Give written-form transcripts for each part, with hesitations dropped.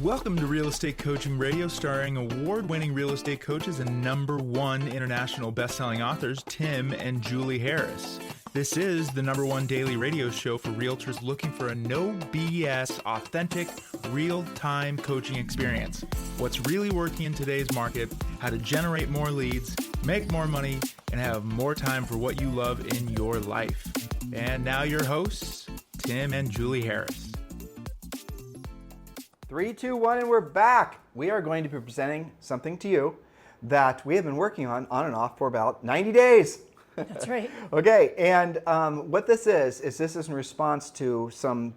Welcome to Real Estate Coaching Radio, starring award-winning real estate coaches and #1 international best-selling authors, Tim and Julie Harris. This is the #1 daily radio show for realtors looking for a no BS, authentic, real-time coaching experience. What's really working in today's market, how to generate more leads, make more money, and have more time for what you love in your life. And now your hosts, Tim and Julie Harris. 3, 2, 1, and we're back. We are going to be presenting something to you that we have been working on and off for about 90 days. That's right. Okay, and what this is this is in response to some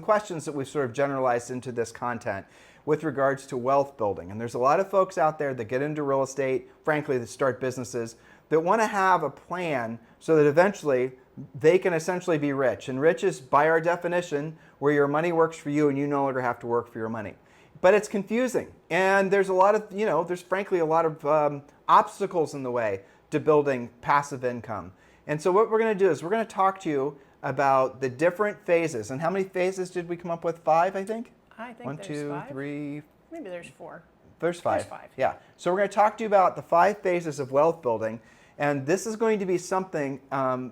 questions that we've sort of generalized into this content with regards to wealth building. And there's a lot of folks out there that get into real estate, frankly, that start businesses, that want to have a plan so that eventually they can essentially be rich. And rich is, by our definition, where your money works for you and you no longer have to work for your money. But it's confusing. And there's a lot of, there's frankly a lot of obstacles in the way to building passive income. And so what we're going to do is we're going to talk to you about the different phases. And how many phases did we come up with? 5, I think? I think 1, there's 2, 5. 3. Maybe there's 4. There's 5. There's 5. Yeah. So we're going to talk to you about the 5 phases of wealth building. And this is going to be something,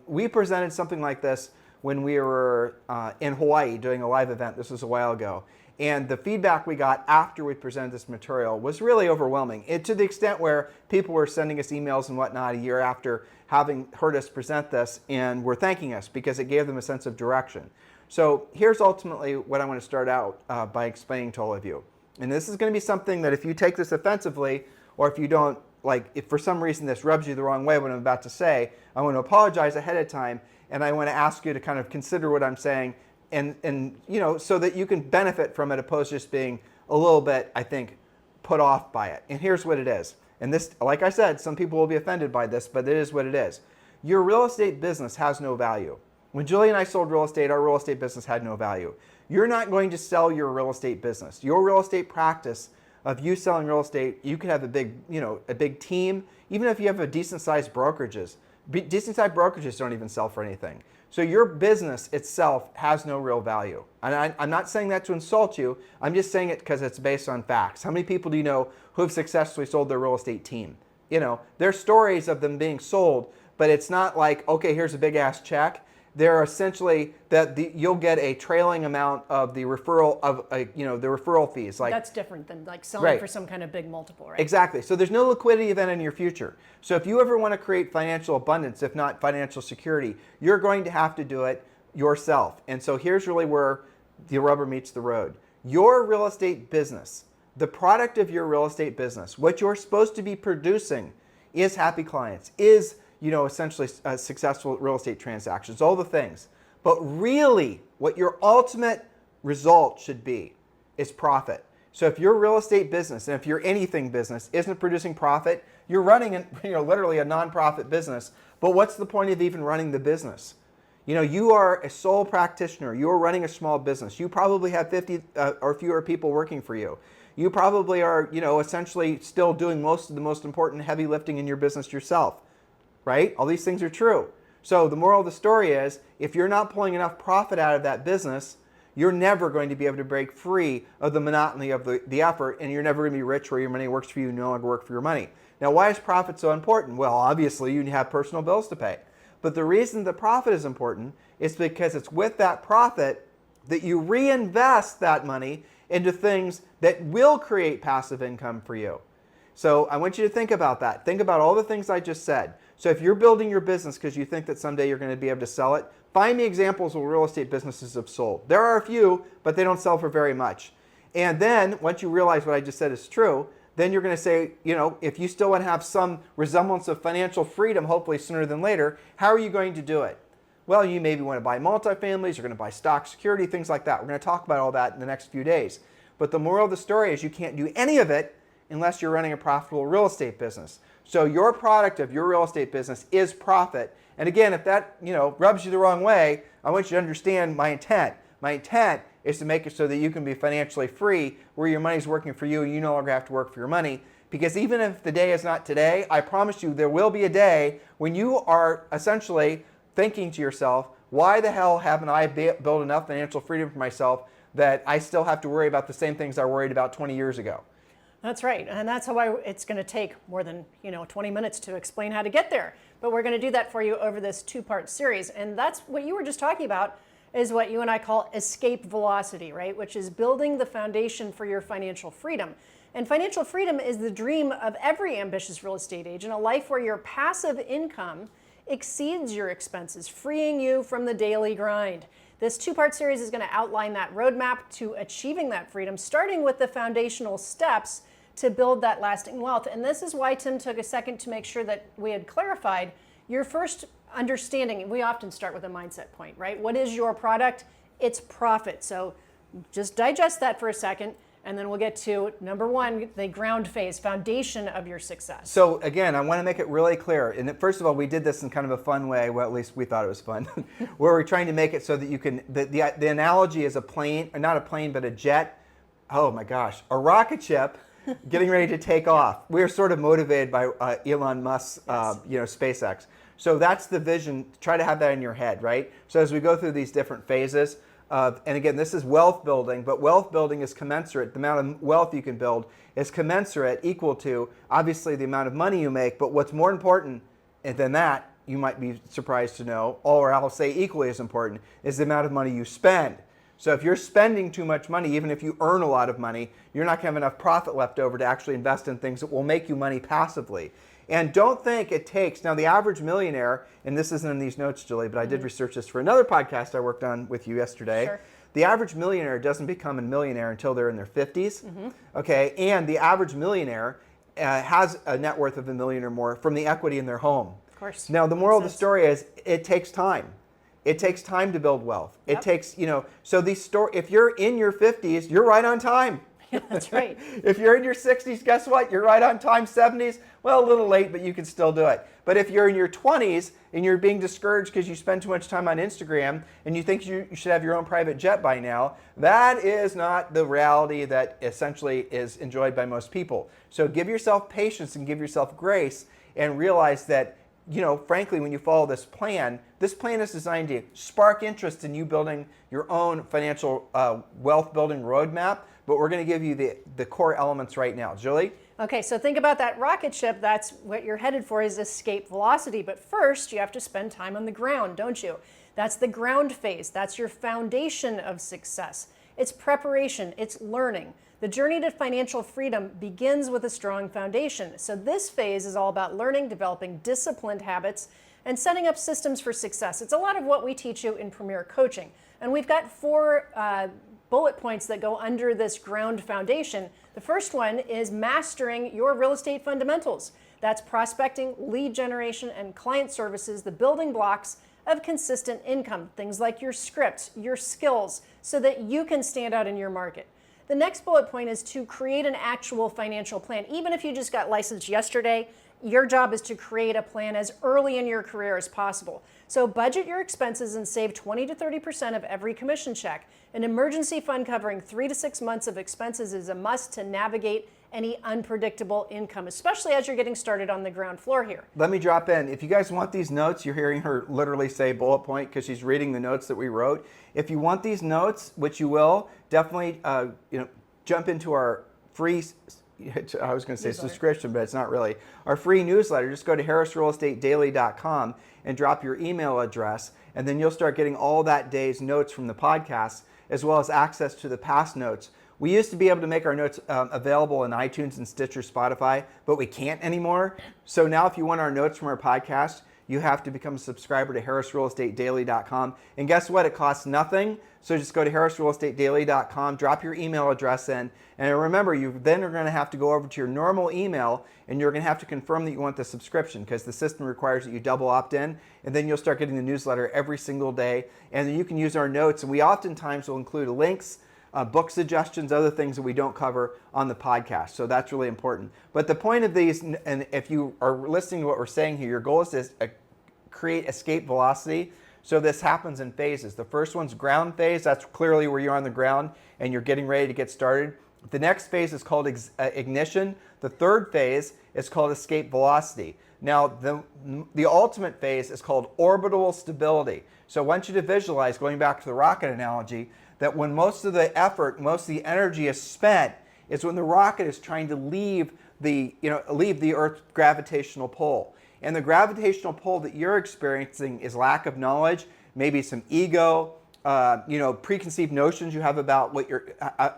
we presented something like this when we were in Hawaii doing a live event. This was a while ago. And the feedback we got after we presented this material was really overwhelming, to the extent where people were sending us emails and whatnot a year after having heard us present this and were thanking us because it gave them a sense of direction. So here's ultimately what I want to start out by explaining to all of you. And this is going to be something that if you take this offensively, or if you don't, if for some reason this rubs you the wrong way what I'm about to say, I want to apologize ahead of time, and I want to ask you to kind of consider what I'm saying and so that you can benefit from it, opposed to just being a little bit, I think, put off by it. And here's what it is. And this, like I said, some people will be offended by this, but it is what it is. Your real estate business has no value. When Julie and I sold real estate, our real estate business had no value. You're not going to sell your real estate business. Your real estate practice of you selling real estate, you could have a big team, even if you have a decent-sized brokerages. Decent-sized brokerages don't even sell for anything. So your business itself has no real value. And I'm not saying that to insult you. I'm just saying it because it's based on facts. How many people do you know who have successfully sold their real estate team? There's stories of them being sold, but it's not like, okay, here's a big-ass check. They're essentially you'll get a trailing amount of the referral of the referral fees. That's different than selling right. for some kind of big multiple, right? Exactly. So there's no liquidity event in your future. So if you ever want to create financial abundance, if not financial security, you're going to have to do it yourself. And so here's really where the rubber meets the road. Your real estate business, the product of your real estate business, what you're supposed to be producing is happy clients, is essentially successful real estate transactions, all the things. But really, what your ultimate result should be is profit. So if your real estate business, and if your anything business isn't producing profit, you're running literally a non-profit business. But what's the point of even running the business? You are a sole practitioner. You are running a small business. You probably have 50 or fewer people working for you. You probably are, essentially still doing most of the most important heavy lifting in your business yourself. Right? All these things are true. So the moral of the story is, if you're not pulling enough profit out of that business, you're never going to be able to break free of the monotony of the effort, and you're never going to be rich where your money works for you and no longer work for your money. Now, why is profit so important? Well, obviously, you have personal bills to pay. But the reason the profit is important is because it's with that profit that you reinvest that money into things that will create passive income for you. So I want you to think about that. Think about all the things I just said. So if you're building your business because you think that someday you're going to be able to sell it, find me examples where real estate businesses have sold. There are a few, but they don't sell for very much. And then once you realize what I just said is true, then you're going to say, if you still want to have some resemblance of financial freedom, hopefully sooner than later, how are you going to do it? Well, you maybe want to buy multifamilies, you're going to buy stock security, things like that. We're going to talk about all that in the next few days. But the moral of the story is you can't do any of it unless you're running a profitable real estate business. So your product of your real estate business is profit. And again, if that rubs you the wrong way, I want you to understand my intent. My intent is to make it so that you can be financially free, where your money's working for you and you no longer have to work for your money. Because even if the day is not today, I promise you there will be a day when you are essentially thinking to yourself, why the hell haven't I built enough financial freedom for myself that I still have to worry about the same things I worried about 20 years ago. That's right, and that's why it's going to take more than 20 minutes to explain how to get there. But we're going to do that for you over this 2-part series, and that's what you were just talking about is what you and I call escape velocity, right? Which is building the foundation for your financial freedom. And financial freedom is the dream of every ambitious real estate agent, a life where your passive income exceeds your expenses, freeing you from the daily grind. This 2-part series is going to outline that roadmap to achieving that freedom, starting with the foundational steps to build that lasting wealth. And this is why Tim took a second to make sure that we had clarified your first understanding. We often start with a mindset point, right? What is your product? It's profit. So just digest that for a second, and then we'll get to number 1, the ground phase, foundation of your success. So again, I want to make it really clear. And first of all, we did this in kind of a fun way. Well, at least we thought it was fun, where we're trying to make it so that you can. The analogy is a plane, or not a plane, but a jet. Oh my gosh, a rocket ship getting ready to take off. We're sort of motivated by Elon Musk's, SpaceX. So that's the vision. Try to have that in your head, right? So as we go through these different phases. And again, this is wealth building, but wealth building is commensurate. The amount of wealth you can build is commensurate, equal to, obviously, the amount of money you make. But what's more important than that, you might be surprised to know, or I'll say equally as important, is the amount of money you spend. So if you're spending too much money, even if you earn a lot of money, you're not going to have enough profit left over to actually invest in things that will make you money passively. And don't think it takes, now the average millionaire, and this isn't in these notes, Julie, but I did research this for another podcast I worked on with you yesterday. Sure. The average millionaire doesn't become a millionaire until they're in their 50s, okay? And the average millionaire has a net worth of $1 million or more from the equity in their home. Of course. Now the moral of the story is it takes time. It takes time to build wealth. Yep. It takes, so if you're in your 50s, you're right on time. Yeah, that's right. If you're in your 60s, guess what? You're right on time. 70s, well, a little late, but you can still do it. But if you're in your 20s and you're being discouraged because you spend too much time on Instagram and you think you should have your own private jet by now, that is not the reality that essentially is enjoyed by most people. So give yourself patience and give yourself grace and realize that, frankly, when you follow this plan is designed to spark interest in you building your own financial wealth building roadmap. But we're going to give you the core elements right now. Julie? Okay, so think about that rocket ship. That's what you're headed for, is escape velocity. But first, you have to spend time on the ground, don't you? That's the ground phase. That's your foundation of success. It's preparation. It's learning. The journey to financial freedom begins with a strong foundation. So this phase is all about learning, developing disciplined habits, and setting up systems for success. It's a lot of what we teach you in Premier Coaching. And we've got 4 bullet points that go under this ground foundation. The first one is mastering your real estate fundamentals. That's prospecting, lead generation, and client services, the building blocks of consistent income, things like your script, your skills, so that you can stand out in your market. The next bullet point is to create an actual financial plan. Even if you just got licensed yesterday, your job is to create a plan as early in your career as possible. So budget your expenses and save 20 to 30% of every commission check. An emergency fund covering 3 to 6 months of expenses is a must to navigate any unpredictable income, especially as you're getting started on the ground floor here. Let me drop in. If you guys want these notes, you're hearing her literally say bullet point because she's reading the notes that we wrote. If you want these notes, which you will, definitely jump into our free, I was going to say subscription, but it's not really, our free newsletter. Just go to harrisrealestatedaily.com and drop your email address, and then you'll start getting all that day's notes from the podcast, as well as access to the past notes. We used to be able to make our notes available in iTunes and Stitcher, Spotify, but we can't anymore. So now if you want our notes from our podcast, you have to become a subscriber to harrisrealestatedaily.com. And guess what? It costs nothing. So just go to harrisrealestatedaily.com, drop your email address in, and remember, you then are going to have to go over to your normal email, and you're going to have to confirm that you want the subscription because the system requires that you double opt in, and then you'll start getting the newsletter every single day. And then you can use our notes, and we oftentimes will include links, book suggestions, other things that we don't cover on the podcast. So that's really important. But the point of these, and if you are listening to what we're saying here, your goal is to create escape velocity. So this happens in phases. The first one's ground phase. That's clearly where you're on the ground and you're getting ready to get started. The next phase is called ignition. The third phase is called escape velocity. Now, the ultimate phase is called orbital stability. So I want you to visualize, going back to the rocket analogy, that when most of the effort, most of the energy is spent, is when the rocket is trying to leave the Earth's gravitational pull. And the gravitational pull that you're experiencing is lack of knowledge, maybe some ego, preconceived notions you have about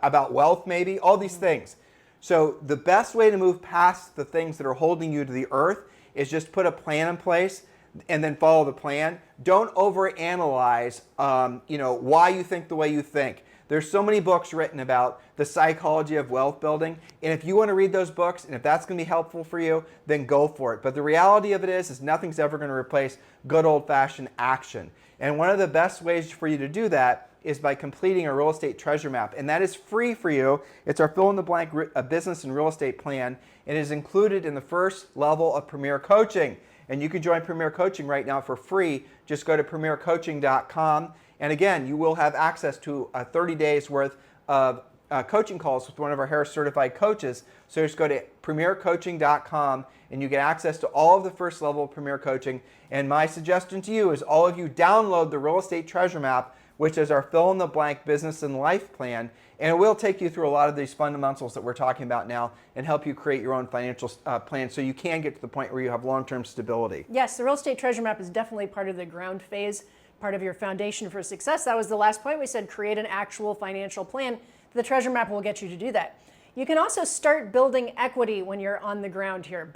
about wealth, maybe all these things. So the best way to move past the things that are holding you to the earth is just put a plan in place and then follow the plan. Don't overanalyze, why you think the way you think. There's so many books written about the psychology of wealth building, and if you want to read those books, and if that's going to be helpful for you, then go for it. But the reality of it is nothing's ever going to replace good old-fashioned action. And one of the best ways for you to do that is by completing a real estate treasure map, and that is free for you. It's our fill-in-the-blank business and real estate plan. It is included in the first level of Premier Coaching, and you can join Premier Coaching right now for free. Just go to premiercoaching.com, and again, you will have access to 30 days worth of coaching calls with one of our Harris certified coaches. So just go to premiercoaching.com and you get access to all of the first level of Premier Coaching. And my suggestion to you is all of you download the Real Estate Treasure Map, which is our fill-in-the-blank business and life plan. And it will take you through a lot of these fundamentals that we're talking about now and help you create your own financial plan so you can get to the point where you have long-term stability. Yes, the Real Estate Treasure Map is definitely part of the ground phase, part of your foundation for success. That was the last point we said, create an actual financial plan. The Treasure Map will get you to do that. You can also start building equity when you're on the ground here.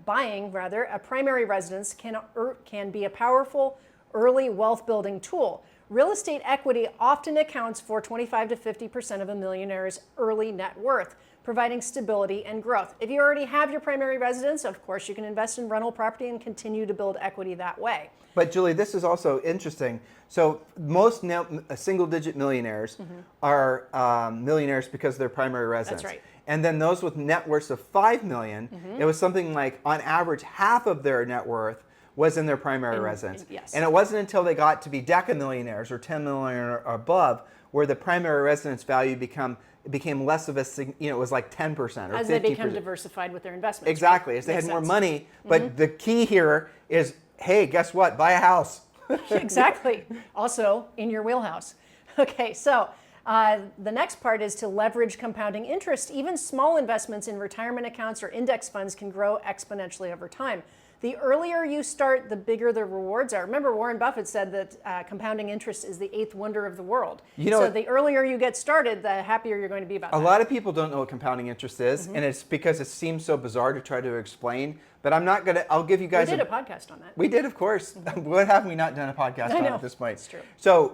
Buying a primary residence can be a powerful early wealth building tool. Real estate equity often accounts for 25 to 50% of a millionaire's early net worth, providing stability and growth. If you already have your primary residence, of course, you can invest in rental property and continue to build equity that way. But Julie, this is also interesting. So most single-digit millionaires are millionaires because of their primary residence. That's right. And then those with net worths of $5 million, it was something like, on average, half of their net worth was in their primary residence. Yes. And it wasn't until they got to be decamillionaires or 10 million or above where the primary residence value became less of a, it was like 10% or 50%. As they become diversified with their investments. Exactly, right? as they Makes had more sense. money. But the key here is, hey, guess what? Buy a house. Exactly. Also in your wheelhouse. Okay, so the next part is to leverage compounding interest. Even small investments in retirement accounts or index funds can grow exponentially over time. The earlier you start, the bigger the rewards are. Remember, Warren Buffett said that compounding interest is the 8th wonder of the world. So the earlier you get started, the happier you're going to be about that. A lot of people don't know what compounding interest is, and it's because it seems so bizarre to try to explain. But I'm not going to, I'll give you guys We did a podcast on that. We did, of course. What have we not done a podcast on at this point? It's true. So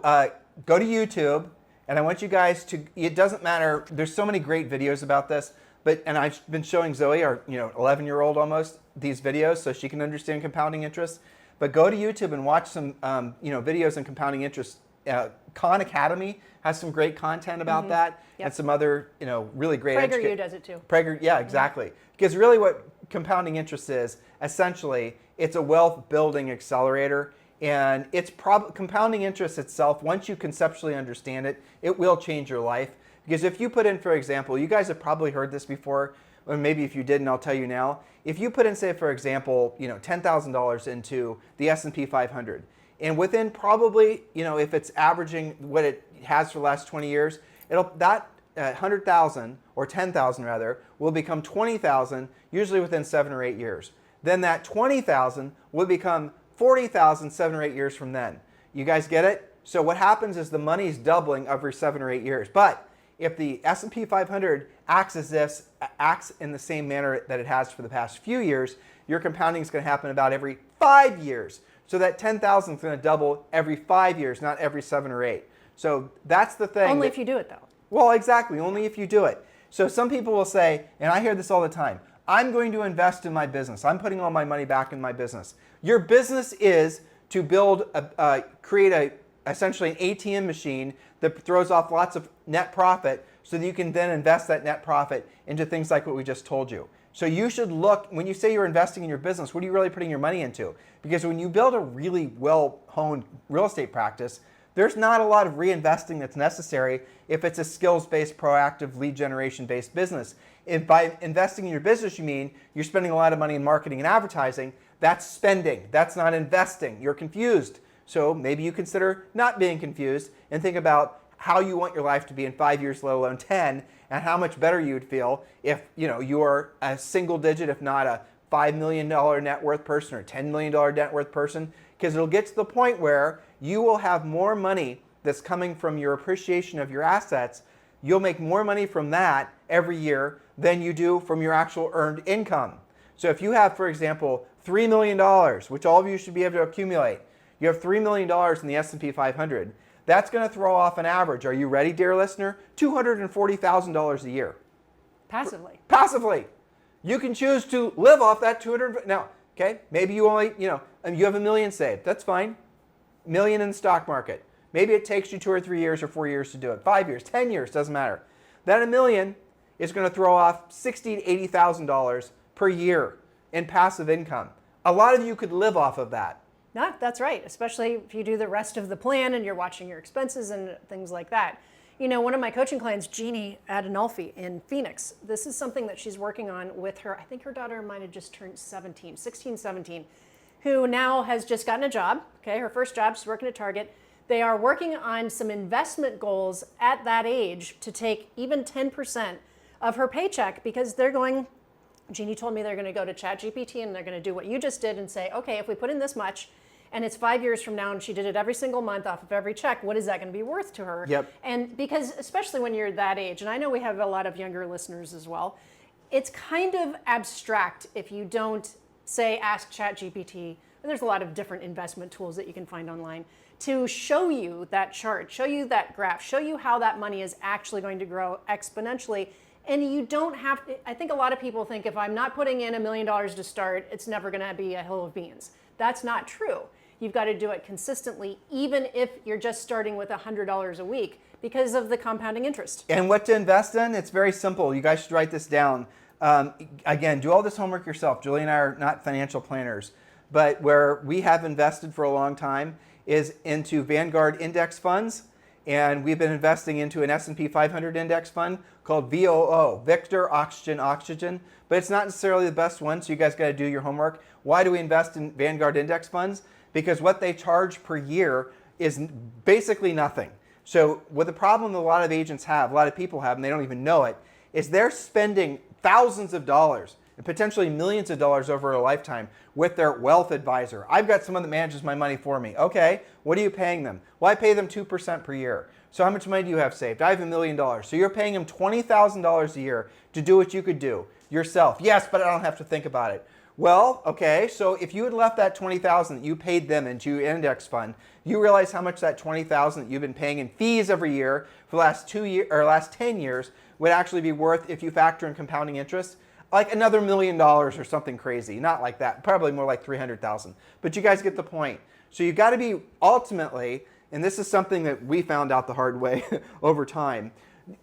go to YouTube, and I want you guys to, it doesn't matter, there's so many great videos about this, and I've been showing Zoe, our 11-year-old almost, these videos so she can understand compounding interest. But go to YouTube and watch some videos on compounding interest. Khan Academy has some great content about that, and some other really great. PragerU does it too. Yeah, exactly. Because really, what compounding interest is essentially, it's a wealth building accelerator, and it's compounding interest itself. Once you conceptually understand it, it will change your life. Because if you put in, for example, you guys have probably heard this before, or maybe if you didn't, I'll tell you now. If you put in, say, for example, $10,000 into the S&P 500, and within probably, if it's averaging what it has for the last 20 years, that 100,000 or 10,000 rather will become 20,000, usually within 7 or 8 years. Then that 20,000 will become 40,000 7 or 8 years from then. You guys get it? So what happens is the money's doubling every 7 or 8 years. But if the S&P 500 acts in the same manner that it has for the past few years, your compounding is going to happen about every 5 years. So that 10,000 is going to double every 5 years, not every 7 or 8. So that's the thing. Only if you do it, though. Well, exactly. Only if you do it. So some people will say, and I hear this all the time, I'm going to invest in my business. I'm putting all my money back in my business. Your business is to create essentially an ATM machine that throws off lots of net profit so that you can then invest that net profit into things like what we just told you. So you should look, when you say you're investing in your business, what are you really putting your money into? Because when you build a really well-honed real estate practice, there's not a lot of reinvesting that's necessary if it's a skills-based, proactive, lead generation-based business. If by investing in your business you mean you're spending a lot of money in marketing and advertising, that's spending. That's not investing. You're confused. So maybe you consider not being confused and think about how you want your life to be in 5 years, let alone 10, and how much better you'd feel if you're a single digit, if not a $5 million net worth person or $10 million net worth person, because it'll get to the point where you will have more money that's coming from your appreciation of your assets. You'll make more money from that every year than you do from your actual earned income. So if you have, for example, $3 million, which all of you should be able to accumulate, you have $3 million in the S&P 500, that's going to throw off an average, are you ready, dear listener, $240,000 a year. Passively. Passively. You can choose to live off that 200. Now, okay, maybe you only, you have $1 million saved. That's fine. $1 million in the stock market. Maybe it takes you 2 or 3 years or 4 years to do it. 5 years, 10 years, doesn't matter. That $1 million is going to throw off $60,000 to $80,000 per year in passive income. A lot of you could live off of that. No, that's right, especially if you do the rest of the plan and you're watching your expenses and things like that. One of my coaching clients, Jeannie Adenolfi in Phoenix, this is something that she's working on with her, I think her daughter might have just turned 16, 17, who now has just gotten a job, okay, her first job, she's working at Target. They are working on some investment goals at that age to take even 10% of her paycheck because Jeannie told me they're going to go to ChatGPT and they're going to do what you just did and say, okay, if we put in this much, and it's 5 years from now and she did it every single month off of every check, what is that going to be worth to her? Yep. And because especially when you're that age, and I know we have a lot of younger listeners as well, it's kind of abstract if you don't say ask ChatGPT, and there's a lot of different investment tools that you can find online, to show you that chart, show you that graph, show you how that money is actually going to grow exponentially. And you don't have to, I think a lot of people think if I'm not putting in $1 million to start, it's never going to be a hill of beans. That's not true. You've got to do it consistently, even if you're just starting with $100 a week because of the compounding interest. And what to invest in? It's very simple. You guys should write this down. Again, do all this homework yourself. Julie and I are not financial planners, but where we have invested for a long time is into Vanguard index funds. And we've been investing into an S&P 500 index fund called VOO, Victor Oxygen Oxygen, but it's not necessarily the best one, so you guys got to do your homework. Why do we invest in Vanguard index funds? Because what they charge per year is basically nothing. So what the problem that a lot of agents have, a lot of people have, and they don't even know it, is they're spending thousands of dollars and potentially millions of dollars over a lifetime with their wealth advisor. I've got someone that manages my money for me. Okay, what are you paying them? Well, I pay them 2% per year. So how much money do you have saved? I have $1 million. So you're paying them $20,000 a year to do what you could do yourself. Yes, but I don't have to think about it. Well, okay, so if you had left that $20,000 that you paid them into your index fund, you realize how much that $20,000 that you've been paying in fees every year for the last 10 years would actually be worth if you factor in compounding interest? Like another $1 million or something crazy. Not like that, probably more like 300,000. But you guys get the point. So you've got to be ultimately, and this is something that we found out the hard way over time,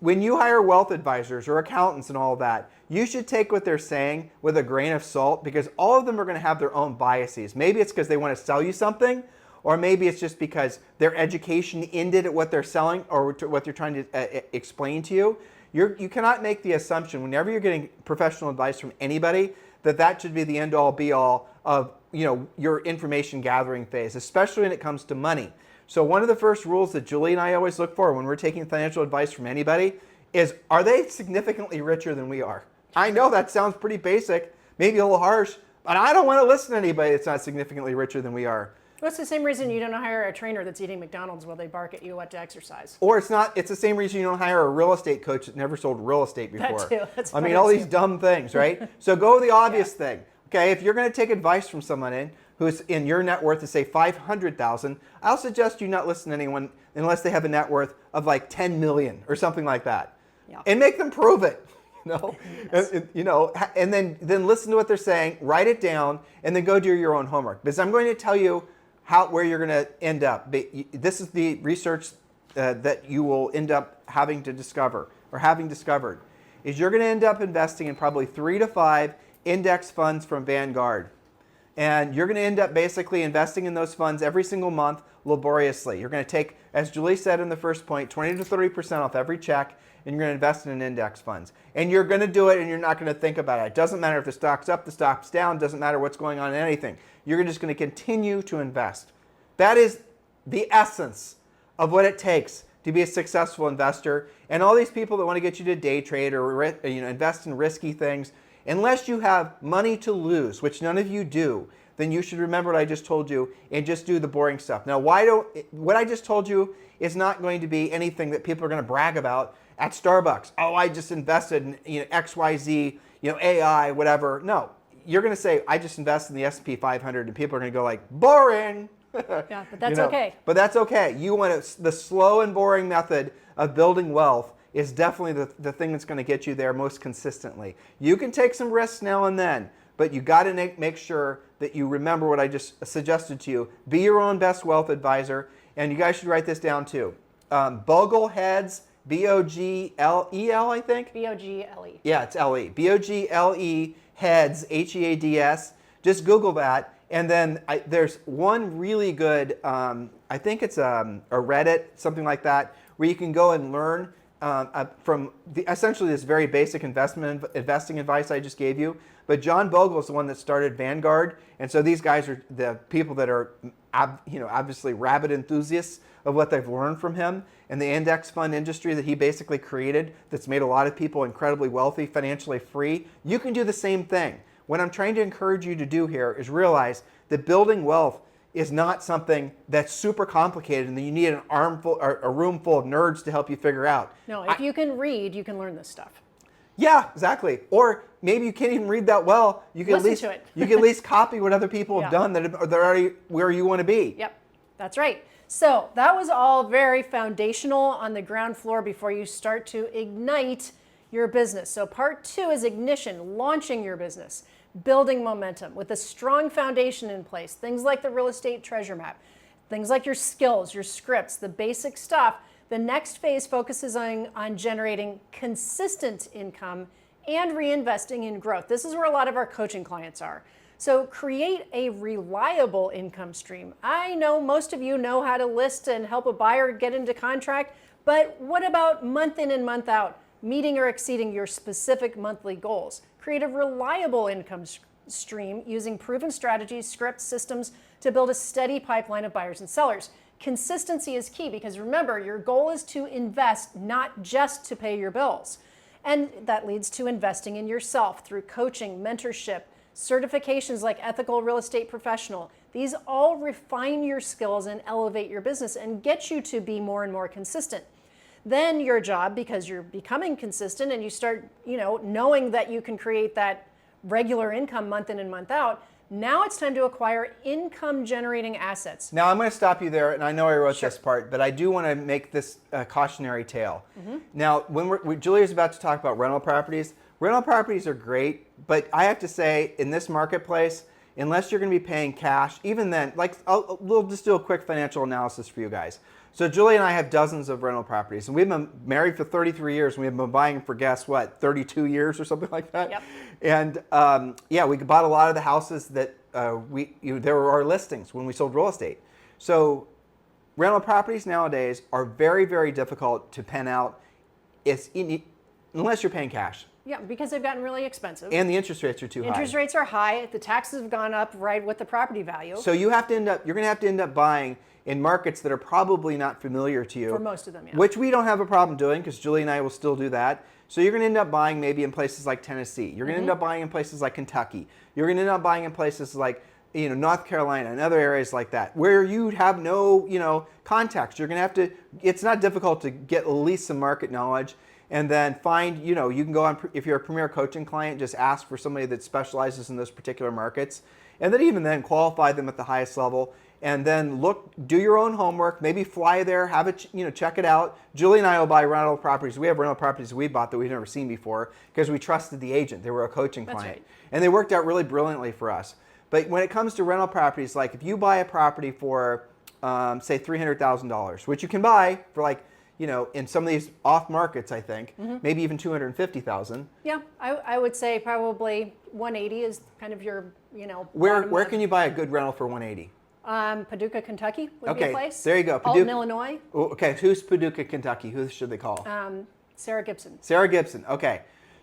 when you hire wealth advisors or accountants and all of that, you should take what they're saying with a grain of salt because all of them are going to have their own biases. Maybe it's because they want to sell you something, or maybe it's just because their education ended at what they're selling or what they're trying to explain to you. You cannot make the assumption whenever you're getting professional advice from anybody that should be the end-all be-all of your information gathering phase, especially when it comes to money. So one of the first rules that Julie and I always look for when we're taking financial advice from anybody is, are they significantly richer than we are? I know that sounds pretty basic, maybe a little harsh, but I don't want to listen to anybody that's not significantly richer than we are. Well, it's the same reason you don't hire a trainer that's eating McDonald's while they bark at you what to exercise. Or it's the same reason you don't hire a real estate coach that never sold real estate before. That too. That's I mean, all these dumb things, right? So go with the obvious Yeah. thing. Okay, if you're going to take advice from someone who's in your net worth to say $500,000, I'll suggest you not listen to anyone unless they have a net worth of like 10 million or something like that. Yeah. And make them prove it. Yes. And then listen to what they're saying, write it down, and then go do your own homework. Because I'm going to tell you where you're going to end up. This is the research that you will end up having to discover or having discovered, is you're going to end up investing in probably 3 to 5 index funds from Vanguard. And you're going to end up basically investing in those funds every single month laboriously. You're going to take, as Julie said in the first point, 20 to 30% off every check, and you're going to invest in index funds. And you're going to do it, and you're not going to think about it. It doesn't matter if the stock's up, the stock's down, it doesn't matter what's going on in anything. You're just going to continue to invest. That is the essence of what it takes to be a successful investor. And all these people that want to get you to day trade or invest in risky things, unless you have money to lose, which none of you do, then you should remember what I just told you and just do the boring stuff. Now, what I just told you is not going to be anything that people are going to brag about at Starbucks. Oh, I just invested in XYZ, AI, whatever. No, you're going to say, I just invested in the S&P 500, and people are going to go like, boring. Yeah, but that's okay. But that's okay. You want the slow and boring method of building wealth is definitely the thing that's going to get you there most consistently. You can take some risks now and then, but you got to make sure that you remember what I just suggested to you. Be your own best wealth advisor, and you guys should write this down too. Bogleheads, B-O-G-L-E-L, I think? B-O-G-L-E. Yeah, it's L-E. B-O-G-L-E, heads, H-E-A-D-S. Just Google that. And then there's one really good, I think it's a Reddit, something like that, where you can go and learn from essentially this very basic investing advice I just gave you. But John Bogle is the one that started Vanguard. And so these guys are the people that are obviously rabid enthusiasts of what they've learned from him and the index fund industry that he basically created that's made a lot of people incredibly wealthy, financially free. You can do the same thing. What I'm trying to encourage you to do here is realize that building wealth is not something that's super complicated and that you need a room full of nerds to help you figure out. No, if you can read, you can learn this stuff. Yeah, exactly. Or maybe you can't even read that well. You can Listen to it. You can at least copy what other people have Yeah. done that are already where you want to be. Yep, that's right. So that was all very foundational on the ground floor before you start to ignite your business. So part 2 is ignition, launching your business, building momentum with a strong foundation in place. Things like the real estate treasure map, things like your skills, your scripts, the basic stuff. The next phase focuses on generating consistent income and reinvesting in growth. This is where a lot of our coaching clients are. So create a reliable income stream. I know most of you know how to list and help a buyer get into contract, but what about month in and month out, meeting or exceeding your specific monthly goals? Create a reliable income stream using proven strategies, scripts, systems to build a steady pipeline of buyers and sellers. Consistency is key because remember, your goal is to invest, not just to pay your bills. And that leads to investing in yourself through coaching, mentorship, certifications like Ethical Real Estate Professional. These all refine your skills and elevate your business and get you to be more and more consistent. Then your job, because you're becoming consistent and you start, knowing that you can create that regular income month in and month out, now it's time to acquire income generating assets. Now I'm going to stop you there, and I know I wrote this part, but I do want to make this a cautionary tale. Now, when Julia's about to talk about rental properties are great, but I have to say, in this marketplace, unless you're going to be paying cash, even then, we'll just do a quick financial analysis for you guys. So Julia and I have dozens of rental properties, and we've been married for 33 years, and we've been buying for, guess what, 32 years or something like that? Yep. And we bought a lot of the houses that there were our listings when we sold real estate. So rental properties nowadays are very, very difficult to pen out unless you're paying cash. Yeah, because they've gotten really expensive. And the interest rates are too high. Interest rates are high. The taxes have gone up right with the property value. So you're going to have to end up buying in markets that are probably not familiar to you. For most of them, yeah. Which we don't have a problem doing because Julie and I will still do that. So you're going to end up buying maybe in places like Tennessee. You're going to end up buying in places like Kentucky. You're going to end up buying in places like North Carolina and other areas like that where you have no contacts. You're going to have to. It's not difficult to get at least some market knowledge. And then find, you can go on, if you're a Premier Coaching client, just ask for somebody that specializes in those particular markets. And then qualify them at the highest level. And then do your own homework, maybe fly there, have it, check it out. Julie and I will buy rental properties. We have rental properties we bought that we've never seen before because we trusted the agent. They were a coaching client. That's right. And they worked out really brilliantly for us. But when it comes to rental properties, like if you buy a property for, say, $300,000, which you can buy for in some of these off markets, I think, maybe even $250,000. Yeah, I would say probably 180 is kind of your, Where can you buy a good rental for 180? Paducah, Kentucky would be a place. There you go. Alton, Illinois. Okay, who's Paducah, Kentucky? Who should they call? Sarah Gibson. Sarah Gibson. Okay.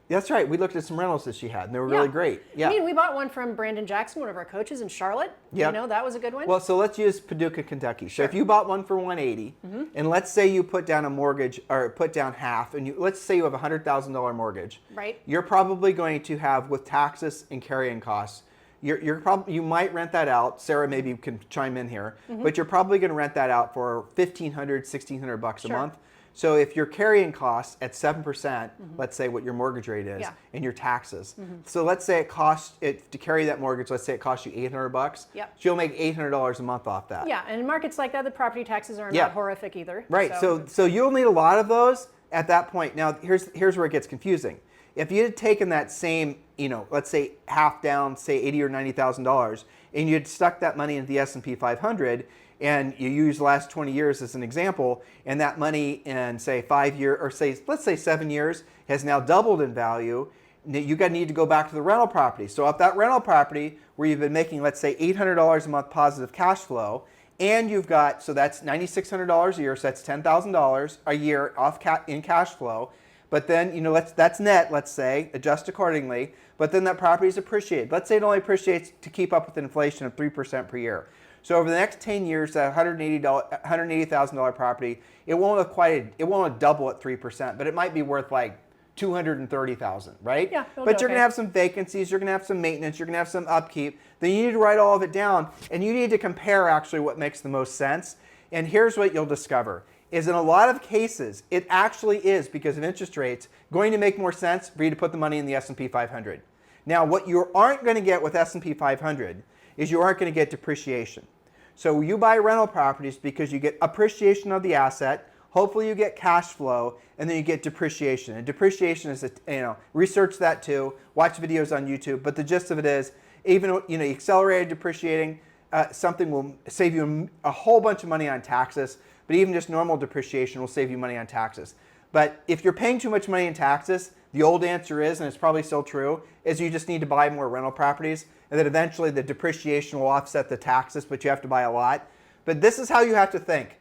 That's right. We looked at some rentals that she had, and they were really great. Yeah. I mean, we bought one from Brandon Jackson, one of our coaches in Charlotte. Yep. You know, that was a good one. Well, so let's use Paducah, Kentucky. So if you bought one for 180, and let's say you put down a mortgage or put down half, and let's say you have a $100,000 mortgage. Right. You're probably going to have, with taxes and carrying costs, you might rent that out. Sarah maybe can chime in here, but you're probably going to rent that out for $1,500, $1,600 a month. So if your carrying costs at 7%, let's say what your mortgage rate is, and your taxes. So let's say it costs to carry that mortgage. Let's say it costs you $800. Yep. She'll make $800 a month off that. Yeah, and in markets like that, the property taxes are not horrific either. Right. So you'll need a lot of those at that point. Now here's where it gets confusing. If you had taken that same, let's say half down, say $80,000 or $90,000, and you'd stuck that money into the S&P 500. And you use the last 20 years as an example, and that money in say 5 years, or let's say 7 years, has now doubled in value. You need to go back to the rental property. So if that rental property where you've been making, let's say $800 a month positive cash flow, and you've got, so that's $9,600 a year, so that's $10,000 a year in cash flow. But then, that's net, let's say, adjust accordingly. But then that property is appreciated. Let's say it only appreciates to keep up with inflation of 3% per year. So over the next 10 years, that $180,000 property, it won't double at 3%, but it might be worth like $230,000, right? Yeah. But you're going to have some vacancies, you're going to have some maintenance, you're going to have some upkeep. Then you need to write all of it down, and you need to compare actually what makes the most sense. And here's what you'll discover, is in a lot of cases, it actually is, because of interest rates, going to make more sense for you to put the money in the S&P 500. Now, what you aren't going to get with S&P 500 is you aren't going to get depreciation. So you buy rental properties because you get appreciation of the asset, hopefully you get cash flow, and then you get depreciation. And depreciation is, research that too, watch videos on YouTube, but the gist of it is, even, accelerated depreciating, something will save you a whole bunch of money on taxes, but even just normal depreciation will save you money on taxes. But if you're paying too much money in taxes, the old answer is, and it's probably still true, is you just need to buy more rental properties, and then eventually the depreciation will offset the taxes, but you have to buy a lot. But this is how you have to think.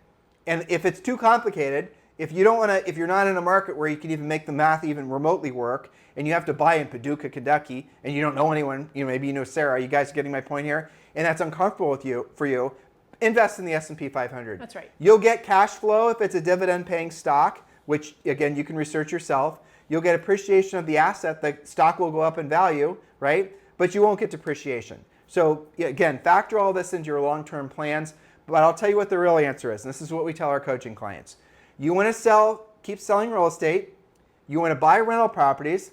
And if it's too complicated, if you're not in a market where you can even make the math even remotely work, and you have to buy in Paducah, Kentucky, and you don't know anyone, maybe you know Sarah, you guys getting my point here? And that's uncomfortable for you, invest in the S&P 500. That's right. You'll get cash flow if it's a dividend-paying stock, which, again, you can research yourself. You'll get appreciation of the asset. The stock will go up in value, right? But you won't get depreciation. So, again, factor all this into your long-term plans. But I'll tell you what the real answer is. And this is what we tell our coaching clients. You want to keep selling real estate. You want to buy rental properties.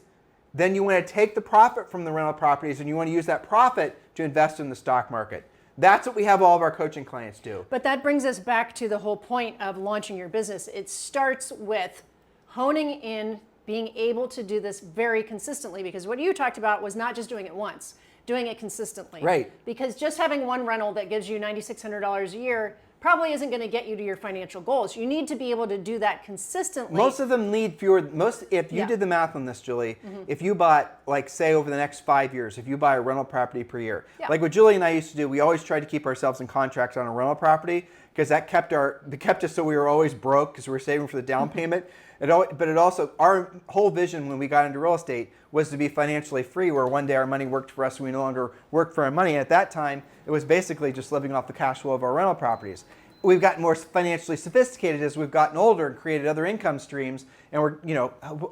Then you want to take the profit from the rental properties, and you want to use that profit to invest in the stock market. That's what we have all of our coaching clients do. But that brings us back to the whole point of launching your business. It starts with honing in, being able to do this very consistently, because what you talked about was not just doing it once, doing it consistently. Right. Because just having one rental that gives you $9,600 a year probably isn't going to get you to your financial goals. You need to be able to do that consistently. Most of them need fewer. If you did the math on this, Julie, if you bought, like, say, over the next 5 years, if you buy a rental property per year, like what Julie and I used to do, we always tried to keep ourselves in contracts on a rental property, because that kept us so we were always broke because we were saving for the down payment. But it also, our whole vision when we got into real estate was to be financially free, where one day our money worked for us and we no longer worked for our money. And at that time, it was basically just living off the cash flow of our rental properties. We've gotten more financially sophisticated as we've gotten older and created other income streams, and we're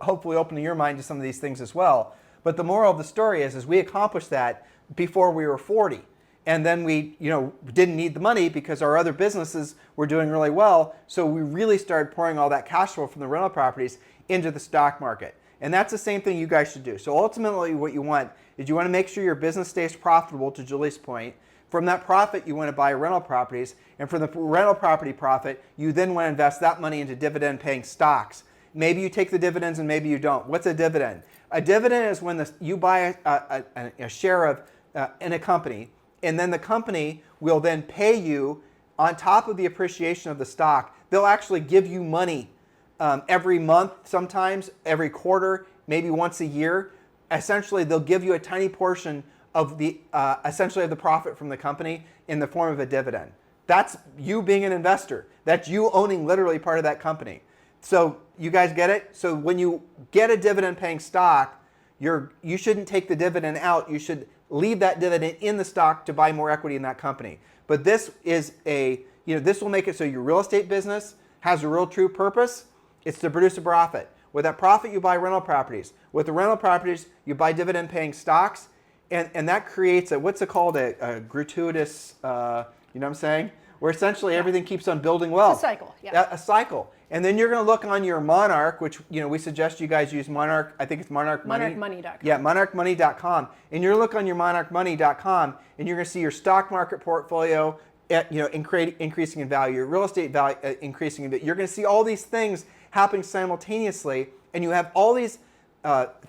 hopefully opening your mind to some of these things as well. But the moral of the story is we accomplished that before we were 40. And then we, didn't need the money because our other businesses were doing really well. So we really started pouring all that cash flow from the rental properties into the stock market. And that's the same thing you guys should do. So ultimately what you want is you want to make sure your business stays profitable, to Julie's point. From that profit, you want to buy rental properties. And from the rental property profit, you then want to invest that money into dividend-paying stocks. Maybe you take the dividends and maybe you don't. What's a dividend? A dividend is when you buy a share of in a company, and then the company will then pay you on top of the appreciation of the stock. They'll actually give you money every month, sometimes every quarter, maybe once a year. Essentially, they'll give you a tiny portion of the essentially of the profit from the company in the form of a dividend. That's you being an investor. That's you owning literally part of that company. So you guys get it? So when you get a dividend-paying stock, you shouldn't take the dividend out. You should leave that dividend in the stock to buy more equity in that company. But this is this will make it so your real estate business has a real true purpose. It's to produce a profit. With that profit, you buy rental properties. With the rental properties, you buy dividend-paying stocks, and that creates what's it called, a gratuitous, you know what I'm saying? Where essentially everything keeps on building wealth. It's a cycle, yeah. A cycle. And then you're going to look on your Monarch, which we suggest you guys use Monarch. I think it's Monarch Money. MonarchMoney.com. Yeah, MonarchMoney.com. And you're going to look on your MonarchMoney.com, and you're going to see your stock market portfolio, increasing in value, your real estate value increasing in value. You're going to see all these things happening simultaneously, and you have all these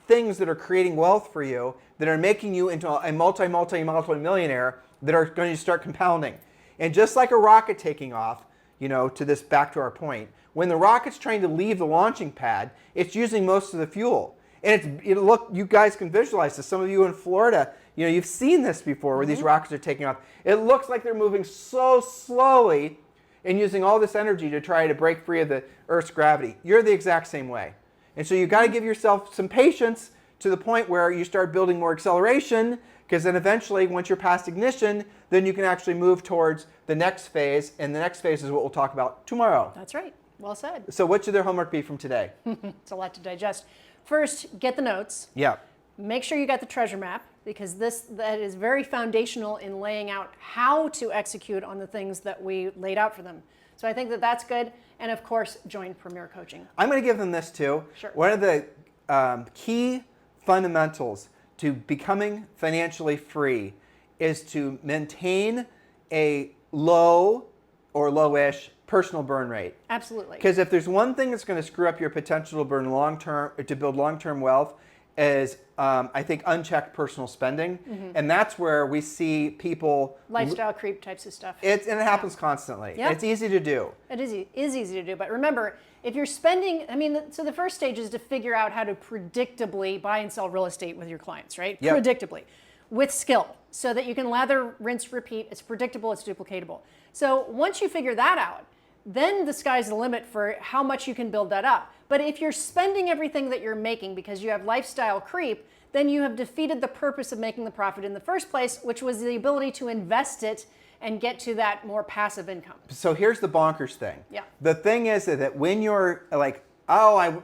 things that are creating wealth for you that are making you into a multi-millionaire that are going to start compounding. And just like a rocket taking off, back to our point, when the rocket's trying to leave the launching pad, it's using most of the fuel. And you guys can visualize this. Some of you in Florida, you've seen this before where these rockets are taking off. It looks like they're moving so slowly and using all this energy to try to break free of the Earth's gravity. You're the exact same way. And so you've got to give yourself some patience to the point where you start building more acceleration, because then eventually, once you're past ignition, then you can actually move towards the next phase, and the next phase is what we'll talk about tomorrow. That's right. Well said. So what should their homework be from today? It's a lot to digest. First, get the notes. Yeah. Make sure you got the treasure map, because that is very foundational in laying out how to execute on the things that we laid out for them. So I think that's good. And of course, join Premier Coaching. I'm going to give them this too. Sure. One of the key fundamentals to becoming financially free is to maintain a low or lowish personal burn rate. Absolutely. Because if there's one thing that's going to screw up your potential to build long-term wealth, is I think unchecked personal spending, and that's where we see people lifestyle creep types of stuff. And it happens constantly. Yep. It's easy to do. It is easy to do, but remember, if you're spending, so the first stage is to figure out how to predictably buy and sell real estate with your clients, right? Yep. Predictably, with skill, so that you can lather, rinse, repeat. It's predictable, it's duplicatable. So once you figure that out, then the sky's the limit for how much you can build that up. But if you're spending everything that you're making because you have lifestyle creep, then you have defeated the purpose of making the profit in the first place, which was the ability to invest it and get to that more passive income. So here's the bonkers thing. Yeah. The thing is that when you're like, I'm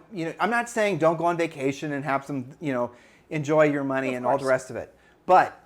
not saying don't go on vacation and have some, enjoy your money and all the rest of it. But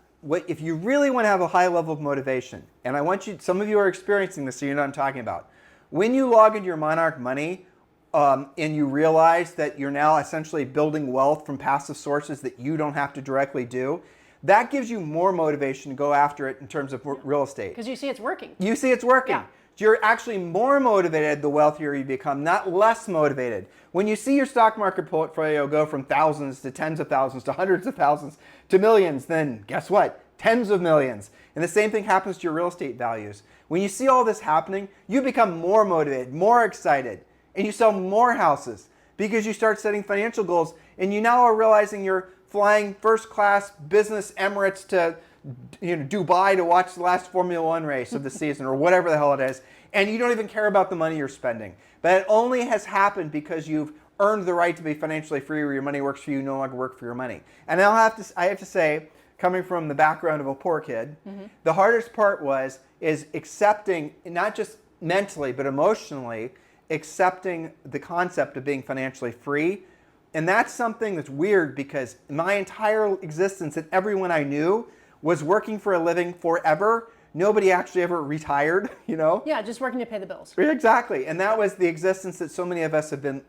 if you really want to have a high level of motivation, and some of you are experiencing this, so you know what I'm talking about. When you log into your Monarch Money and you realize that you're now essentially building wealth from passive sources that you don't have to directly do, that gives you more motivation to go after it in terms of real estate. Because you see it's working. You see it's working. Yeah. You're actually more motivated the wealthier you become, not less motivated. When you see your stock market portfolio go from thousands to tens of thousands to hundreds of thousands to millions, then guess what? Tens of millions. And the same thing happens to your real estate values. When you see all this happening, you become more motivated, more excited, and you sell more houses because you start setting financial goals, and you now are realizing you're flying first class business Emirates to Dubai to watch the last Formula One race of the season or whatever the hell it is, and you don't even care about the money you're spending. But it only has happened because you've earned the right to be financially free, where your money works for you, no longer work for your money. And I have to say, coming from the background of a poor kid, the hardest part is accepting, not just mentally, but emotionally, accepting the concept of being financially free. And that's something that's weird, because my entire existence and everyone I knew was working for a living forever. Nobody actually ever retired, Yeah, just working to pay the bills. Exactly. And that was the existence that so many of us have been,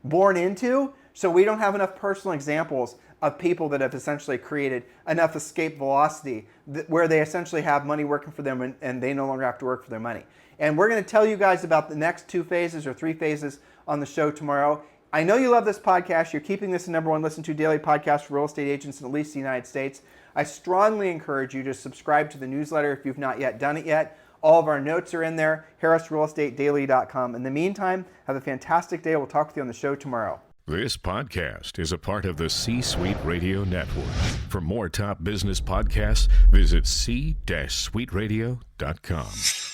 born into. So we don't have enough personal examples of people that have essentially created enough escape velocity where they essentially have money working for them and they no longer have to work for their money. And we're going to tell you guys about the next 2 phases or 3 phases on the show tomorrow. I know you love this podcast. You're keeping this the #1 listened to daily podcast for real estate agents in at least the United States. I strongly encourage you to subscribe to the newsletter if you've not yet done it yet. All of our notes are in there, harrisrealestatedaily.com. In the meantime, have a fantastic day. We'll talk with you on the show tomorrow. This podcast is a part of the C-Suite Radio Network. For more top business podcasts, visit c-suiteradio.com.